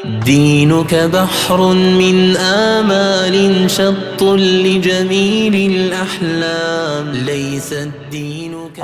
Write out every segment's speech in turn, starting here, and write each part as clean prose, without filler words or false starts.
دينك بحر من آمال شط لجميل الأحلام ليس الدين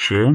6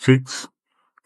6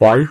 5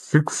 6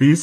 30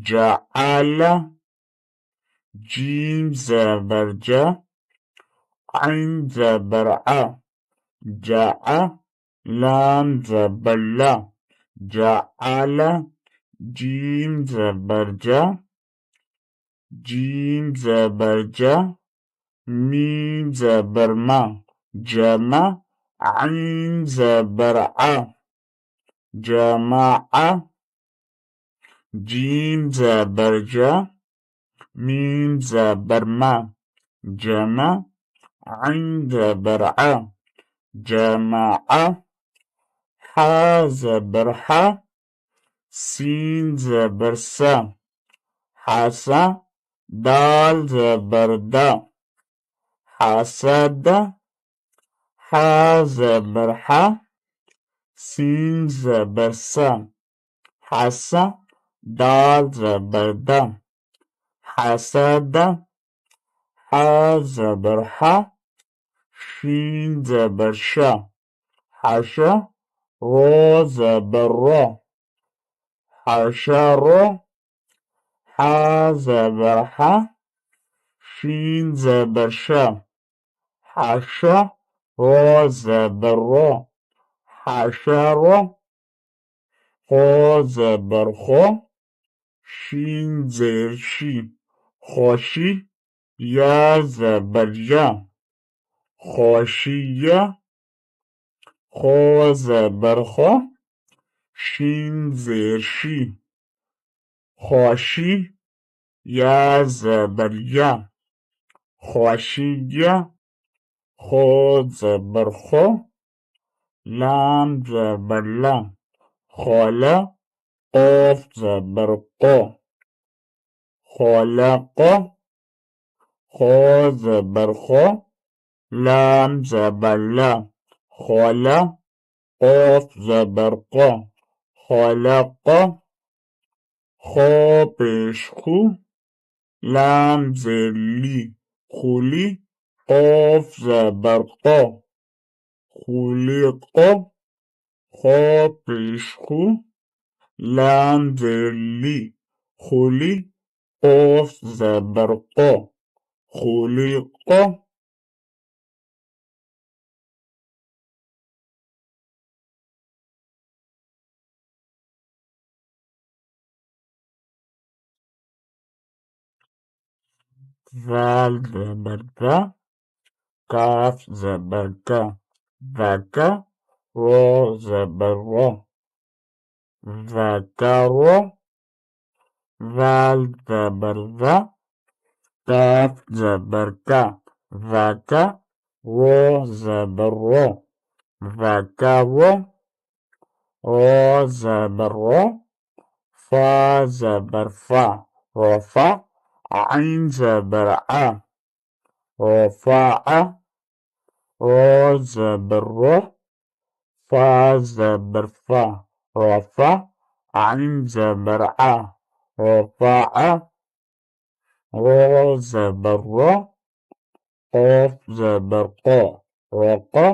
جعل، جيم زبر جا، عين زبر ع، جاء، لام زبر لا، جعل، جيم زبر جا، جيم زبر جا، ميم زبر ما، جمع، عين زبر ع، جمع، جيم زبر جا، ميم زبر ما، جمع، عين زبر ع، جمع، ح زبر ح، سين زبر سا، حسا، دال زبر دا، حسد، ح زبر ح، سين زبر سا، حسا، دال زبر دا، حسد، ح زبر ح، شين زبر شا، حشا، رو زبر رو، حشر، ح زبر ح، شين زبر شا، حشا، رو زبر رو، حشر، خو زبر خو، شين زیر شی، خوشی، یا زبر یا، خوشیه، خو زبر خو، شین زیر شی، خوشی، یا زبر یا، خوشیه، خو زبر خو، لام زبر لا، خوله، قاف زبر قو، خلق، خو زبر خو، لام زبر لا، خلا، قاف زبر قا، خلق، خو پیش خو، لام زیر لی، خولی، قاف زبر قا، خلق، خو پیش خو، لام زیر لی، خولی، قاف زبر قا، خلق. ذال زبر ذا، كاف زبر كا، ذكا، رو زبر رو، ذكر، ذال زبر ذا، كاف زبر كا، ذكا، رو زبر رو، ذكر، رو زبر رو، فا زبر فا، رفع، عين زبر ع، رفع، رو زبر رو، فا زبر فا، رفع، عين زبر ع، رفع، رو زبر رو، قاف زبر قا، رقا،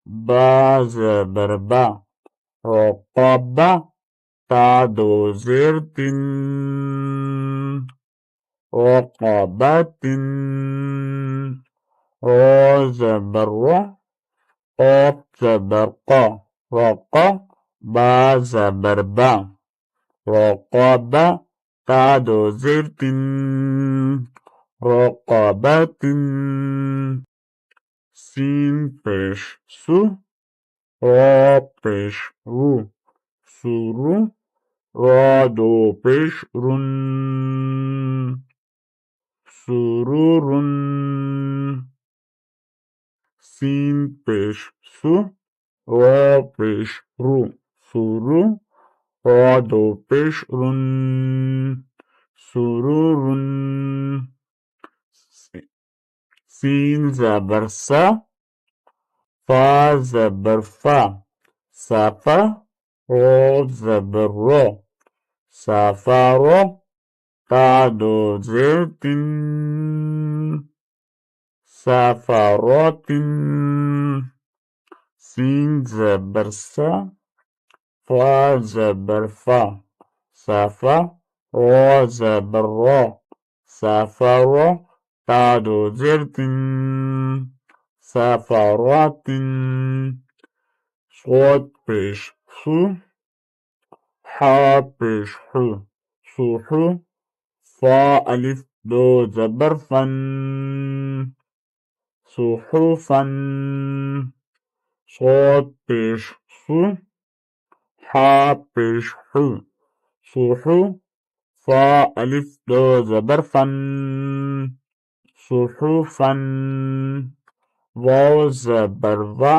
با زبر با، رقب، تا دو زیر تن، رقبة، رو زبر رو، قاف زبر قا، رقا، با زبر با، رقابة، تا دو زیر تن، رقابة، سین پیش سو، را پیش رو، سورو، را دو پیش رون، سرورون، سین پیش سو، را پیش رو، سرو، را دو پیش رون، سرورون، سین زبر سا، فا زبر فا، صفا، رو زبر رو، سفر، تا دو زیر تن، سفرات، سین زبر سا، فا زبر فا، صفا، را زبر را سفر بعد زرت سفرات صوت پیش سو حا پیش حو سوحو فا ألف دو زبر فن صحفا صوت پیش سو حا پیش حو سوحو فا ألف دو زبر فن صحفا واو زبر وا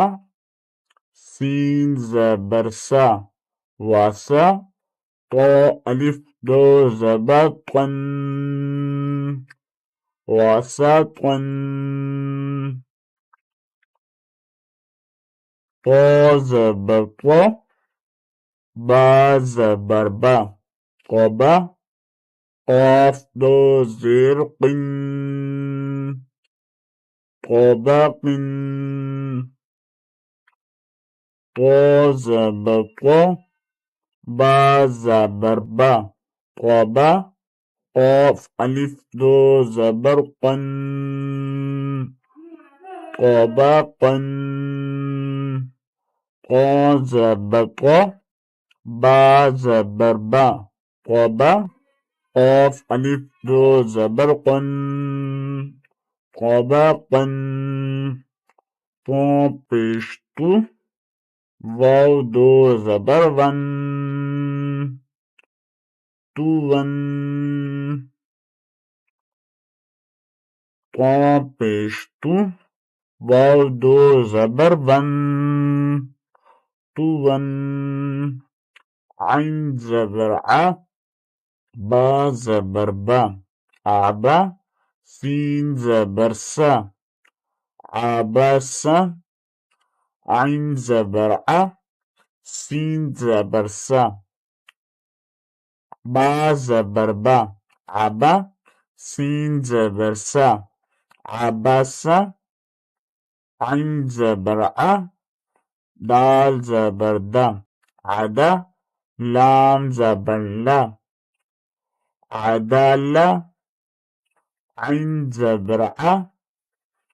سين زبر سا واسا طا ألف دو زبر طن واسطا طا زبر طا با زبر با طبا قاف دو زير قن طبق طا زبر طا با زبر با طبا قاف ألف دو زبر قن طبقا طا زبر طا با زبر با طبا قاف ألف دو زبر قن طبقا طا پیش تو واو دو زبر ون تو ون طا پیش تو واو دو زبر ون تو ون عين زبر ع با زبر با عبا سين زبر سا عباسا عين زبر ع سين زبر سا با زبر با عبا سين زبر سا عباسا عين زبر ع دال زبر دا عدا لام زبر لا عدالة عين زبر ع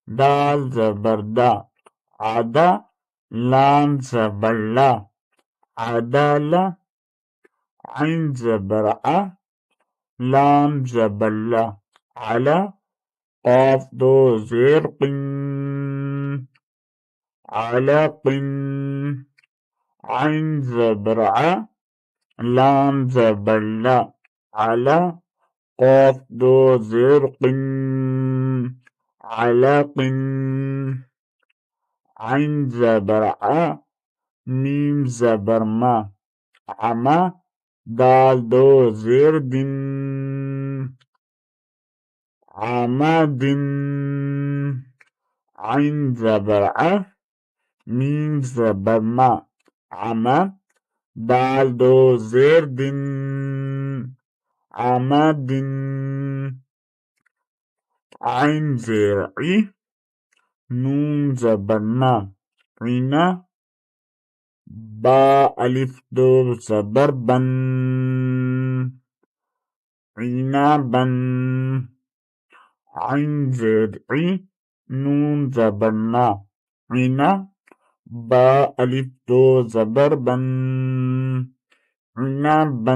دال زبر دا عدا لام زبر لا عدالة عين زبر ع لام زبر لا على قاف دو زير قن على قن عين زبر ع لام زبر لا على قاف دو زير قن على قن عين زبر ع ميم زبر ما عما دال دو زير دن عماد عين زبر ع ميم زبر ما عما دال دو زير دن عماد عين زير عي نون زبر نا عنا با ألف دو زبر بن عنبا عين زير عي نون زبر نا عنا با ألف دو زبر بن عنبا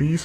30